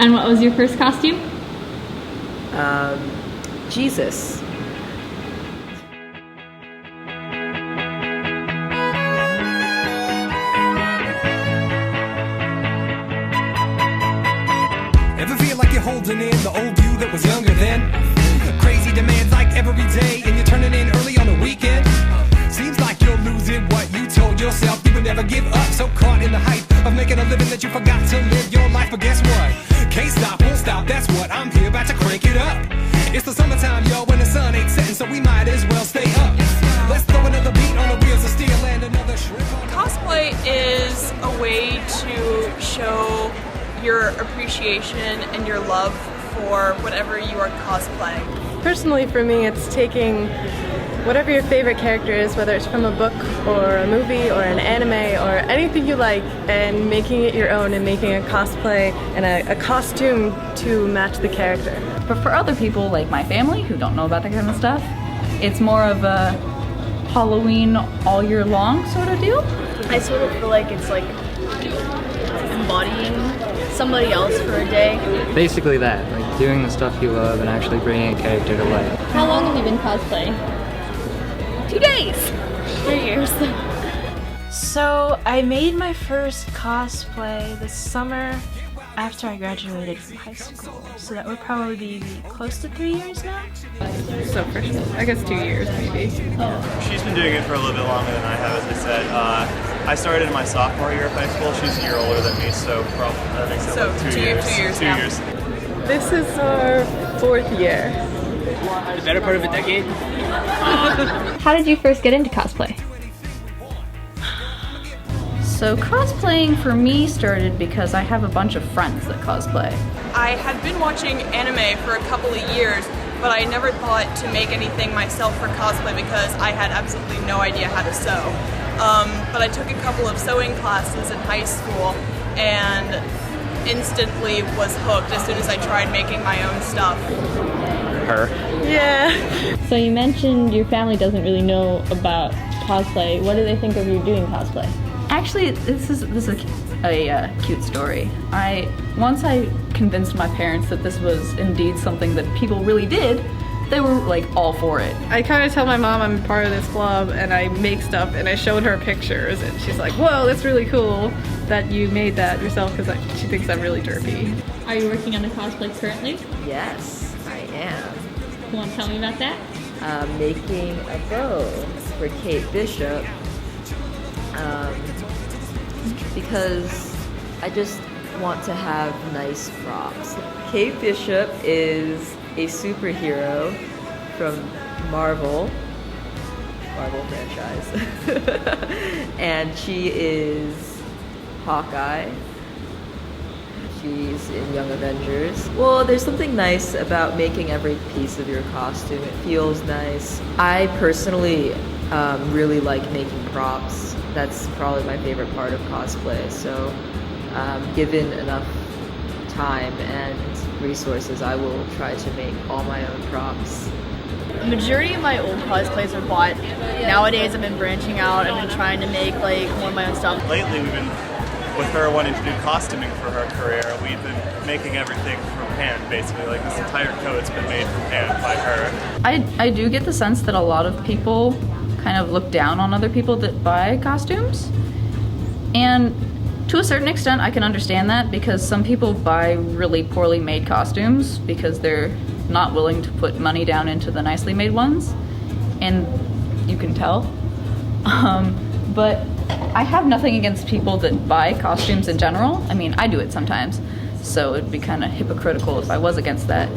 And what was your first costume? Jesus. Ever feel like you're holding in the old you that was younger then? Crazy demands like every day, and you're turning in early on the weekend. Seems like you're losing what you told yourself you would never give up. So caught in the hype of making a living that you forgot to live your life. But guess what? Can't stop, won't stop, that's what I'm here about to crank it up. It's the summertime, yo, when the sun ain't setting, so we might as well stay up. Let's throw another beat on the wheels of steel and another shrimp on. Cosplay is a way to show your appreciation and your love for whatever you are cosplaying. Personally, for me, it's taking whatever your favorite character is, whether it's from a book or a movie or an anime or anything you like, and making it your own and making a cosplay and a costume to match the character. But for other people, like my family, who don't know about that kind of stuff, it's more of a Halloween all year long sort of deal. I sort of feel like it's like embodying somebody else for a day. Basically that, like doing the stuff you love and actually bringing a character to life. How long have you been cosplaying? 2 days. 3 years. So I made my first cosplay this summer after I graduated from high school. So that would probably be close to 3 years now. So for sure, I guess 2 years maybe. She's been doing it for a little bit longer than I have, as I said. I started in my sophomore year of high school. She's a year older than me, so probably that makes it So like 2 2 years. years 2 now. years. This is our 4th year. The better part of a decade. How did you first get into cosplay? So cosplaying for me started because I have a bunch of friends that cosplay. I had been watching anime for a couple of years, but I never thought to make anything myself for cosplay because I had absolutely no idea how to sew. But I took a couple of sewing classes in high school and instantly was hooked as soon as I tried making my own stuff. Her. Yeah. So you mentioned your family doesn't really know about cosplay. What do they think of you doing cosplay? Actually, this is a cute story. Once I convinced my parents that this was indeed something that people really did, they were like all for it. I kind of tell my mom I'm part of this club and I make stuff, and I showed her pictures and she's like, whoa, that's really cool that you made that yourself, because she thinks I'm really derpy. Are you working on a cosplay currently? Yes, I am. You want to tell me about that? Making a bow for Kate Bishop. Because I just want to have nice props. Kate Bishop is a superhero from Marvel franchise. And she is Hawkeye. She's in Young Avengers. Well, there's something nice about making every piece of your costume. It feels nice. I personally really like making props. That's probably my favorite part of cosplay. So given enough time and resources, I will try to make all my own props. The majority of my old cosplays are bought. Nowadays I've been branching out. I've been trying to make like more of my own stuff. Lately, we've been, with her wanting to do costuming for her career, we've been making everything from hand, basically. Like this entire coat's been made from hand by her. I do get the sense that a lot of people kind of look down on other people that buy costumes. And to a certain extent, I can understand that, because some people buy really poorly made costumes because they're not willing to put money down into the nicely made ones, and you can tell. But I have nothing against people that buy costumes in general. I mean, I do it sometimes, so it'd be kind of hypocritical if I was against that.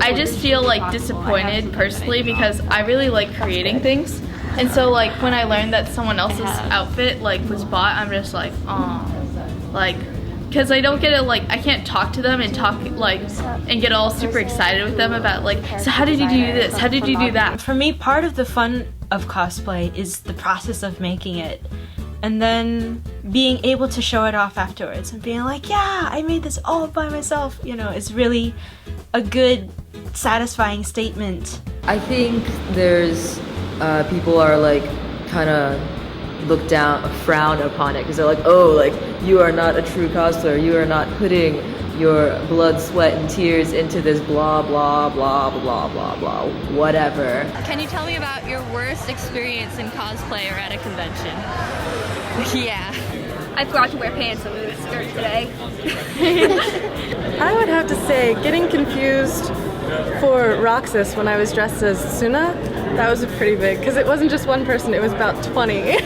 I just feel like disappointed personally because I really like creating things. And so like when I learned that someone else's outfit like was bought, I'm just like, oh, like, because I don't get it, like, I can't talk to them and talk, like, and get all super excited with them about, like, so how did you do this? How did you do that? For me, part of the fun of cosplay is the process of making it. And then being able to show it off afterwards and being like, yeah, I made this all by myself, you know, is really a good, satisfying statement. I think there's, people are like, kind of look down, frown upon it, because they're like, oh, like, you are not a true cosplayer, you are not putting your blood, sweat, and tears into this blah, blah, blah, blah, blah, blah, whatever. Can you tell me about your worst experience in cosplay or at a convention? Yeah. I forgot to wear pants under the skirt today. I would have to say getting confused for Roxas when I was dressed as Suna, that was pretty big, because it wasn't just one person, it was about 20.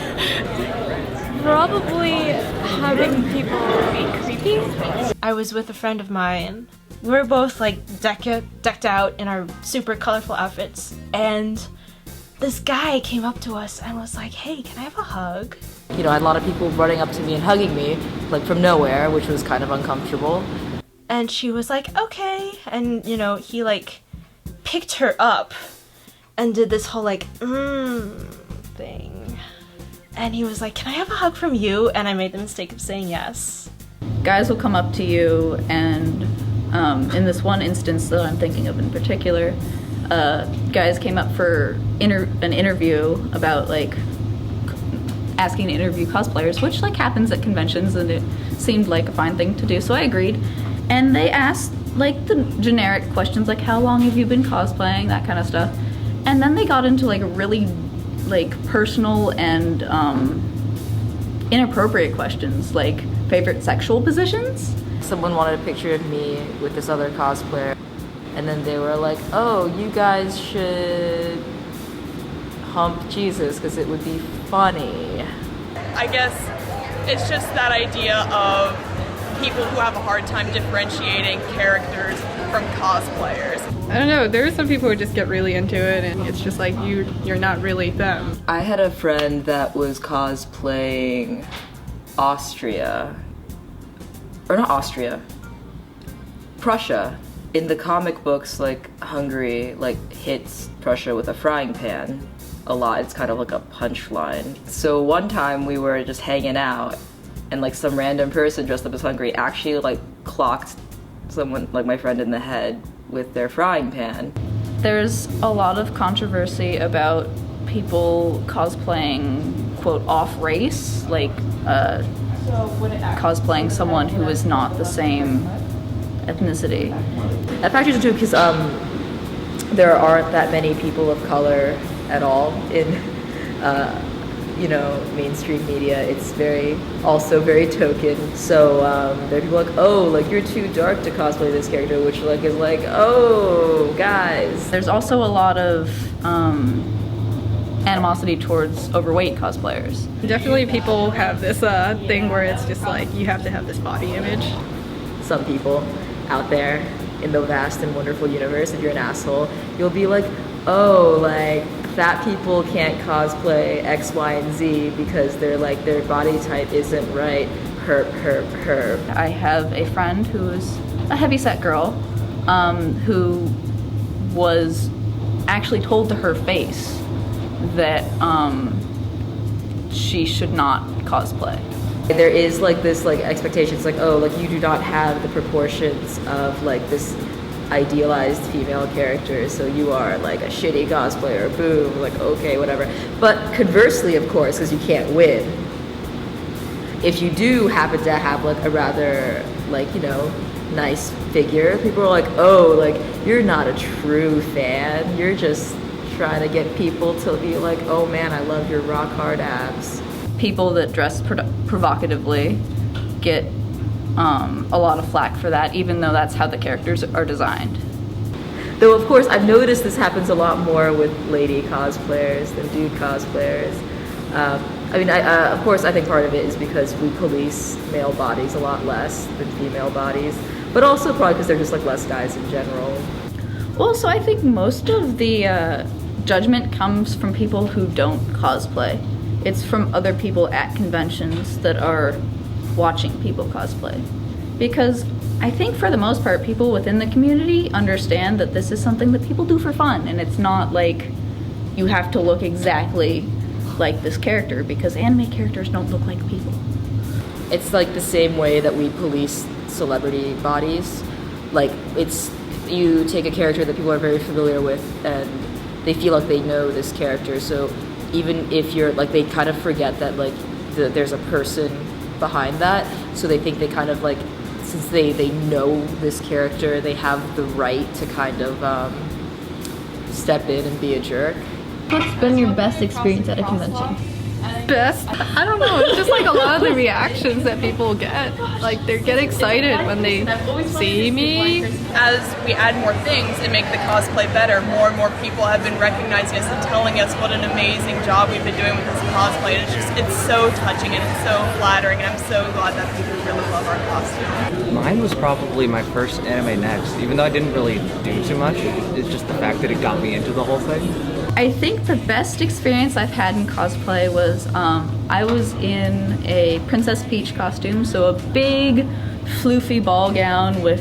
Probably having people be creepy. I was with a friend of mine. We were both like decked out in our super colorful outfits, and this guy came up to us and was like, "Hey, can I have a hug?" You know, I had a lot of people running up to me and hugging me, like from nowhere, which was kind of uncomfortable. And she was like, "Okay," and you know, he like picked her up and did this whole like thing. And he was like, "Can I have a hug from you?" And I made the mistake of saying yes. Guys will come up to you, and in this one instance that I'm thinking of in particular, guys came up for an interview about like asking to interview cosplayers, which like happens at conventions, and it seemed like a fine thing to do, so I agreed. And they asked like the generic questions like, how long have you been cosplaying, that kind of stuff. And then they got into like really like personal and inappropriate questions, like favorite sexual positions. Someone wanted a picture of me with this other cosplayer, and then they were like, "Oh, you guys should hump Jesus because it would be funny." I guess it's just that idea of people who have a hard time differentiating characters from cosplayers. I don't know, there are some people who just get really into it, and it's just like you're not really them. I had a friend that was cosplaying Prussia. In the comic books, like Hungary like hits Prussia with a frying pan a lot. It's kind of like a punchline. So one time we were just hanging out, and like some random person dressed up as Hungary actually like clocked someone, like my friend, in the head with their frying pan. There's a lot of controversy about people cosplaying, quote, off-race, like cosplaying someone who is not the same ethnicity. That factors into it because there aren't that many people of color at all in mainstream media. It's also very token. So there are people like, "Oh, like you're too dark to cosplay this character," which like is like, "Oh, guys." There's also a lot of animosity towards overweight cosplayers. Definitely people have this thing where it's just like you have to have this body image. Some people out there in the vast and wonderful universe, if you're an asshole, you'll be like, "Oh, like fat people can't cosplay X, Y, and Z because they're like their body type isn't right. Herp, herp, herp." I have a friend who's a heavyset girl who was actually told to her face that she should not cosplay. There is like this like expectations like, "Oh, like you do not have the proportions of like this idealized female character, so you are like a shitty cosplayer." Boom, like okay, whatever. But conversely, of course, because you can't win, if you do happen to have like a rather like, you know, nice figure, people are like, "Oh, like you're not a true fan, you're just trying to get people to be like, oh man, I love your rock hard abs." People that dress provocatively get a lot of flack for that, even though that's how the characters are designed. Though of course I've noticed this happens a lot more with lady cosplayers than dude cosplayers. Of course I think part of it is because we police male bodies a lot less than female bodies, but also probably because they're just like less guys in general. Well, so I think most of the judgment comes from people who don't cosplay. It's from other people at conventions that are watching people cosplay. Because I think for the most part, people within the community understand that this is something that people do for fun, and it's not like you have to look exactly like this character, because anime characters don't look like people. It's like the same way that we police celebrity bodies. Like, it's, you take a character that people are very familiar with and they feel like they know this character, so even if you're like, they kind of forget that like there's a person behind that, so they think they kind of like since they know this character, they have the right to kind of step in and be a jerk. What's been your best experience at a convention? Best? I don't know, it's just like a lot of the reactions that people get. Like, they get excited when they see me. As we add more things and make the cosplay better, more and more people have been recognizing us and telling us what an amazing job we've been doing with this cosplay. And it's so touching and it's so flattering, and I'm so glad that people really love our costume. Mine was probably my first Anime Next, even though I didn't really do too much. It's just the fact that it got me into the whole thing. I think the best experience I've had in cosplay was I was in a Princess Peach costume, so a big floofy ball gown with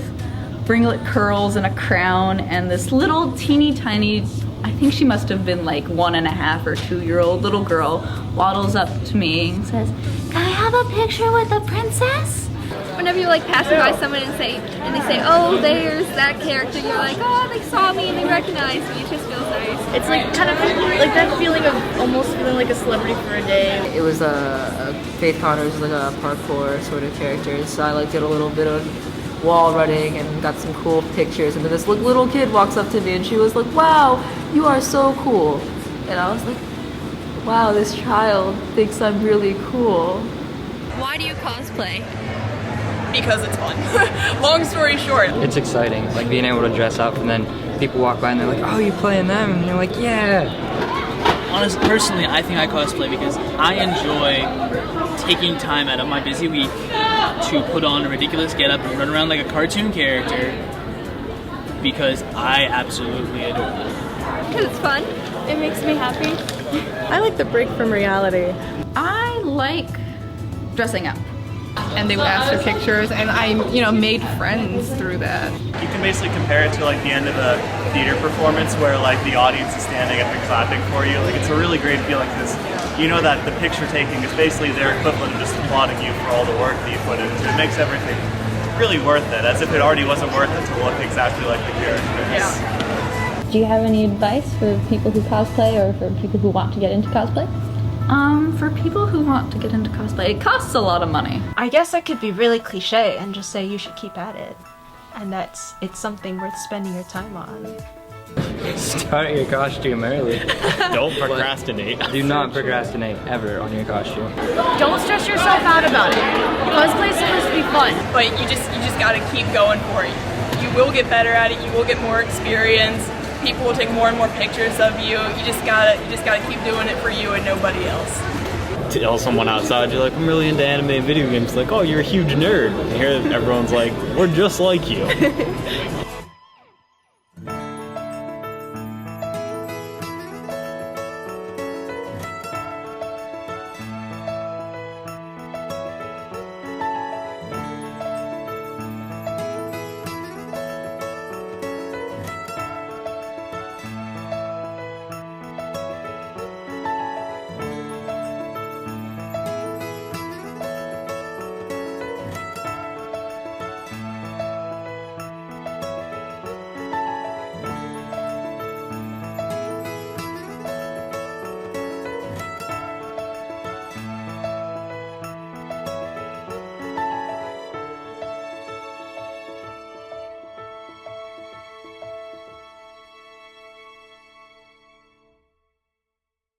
ringlet curls and a crown, and this little teeny tiny, I think she must have been like 1.5 or 2-year-old little girl, waddles up to me and says, "Can I have a picture with the princess?" Whenever you're like passing by someone and they say, "Oh, there's that character," you're like, "Oh, they saw me and they recognized me." It just feels nice. It's like kind of like that feeling of almost feeling like a celebrity for a day. It was Faith Connors was like a parkour sort of character, so I like did a little bit of wall running and got some cool pictures. And then this little kid walks up to me and she was like, "Wow, you are so cool." And I was like, wow, this child thinks I'm really cool. Why do you cosplay? Because it's fun. Long story short. It's exciting, like being able to dress up and then people walk by and they're like, "Oh, you playing them?" And you're like, "Yeah." Honestly, personally, I think I cosplay because I enjoy taking time out of my busy week to put on a ridiculous getup and run around like a cartoon character because I absolutely adore it. Because it's fun. It makes me happy. I like the break from reality. I like dressing up. And they would ask for pictures, and I, made friends through that. You can basically compare it to like the end of a theater performance where like the audience is standing up and clapping for you. Like it's a really great feeling because you know that the picture taking is basically their equivalent of just applauding you for all the work that you put into it. It makes everything really worth it, as if it already wasn't worth it to look exactly like the characters. Yeah. Do you have any advice for people who cosplay or for people who want to get into cosplay? For people who want to get into cosplay, it costs a lot of money. I guess I could be really cliche and just say you should keep at it. And it's something worth spending your time on. Start your costume early. Don't procrastinate. Do not procrastinate ever on your costume. Don't stress yourself out about it. Cosplay is supposed to be fun. But you just gotta keep going for it. You will get better at it, you will get more experience. People will take more and more pictures of you. You just gotta keep doing it for you and nobody else. Tell someone outside, you're like, "I'm really into anime and video games." Like, "Oh, you're a huge nerd." And here everyone's like, "We're just like you."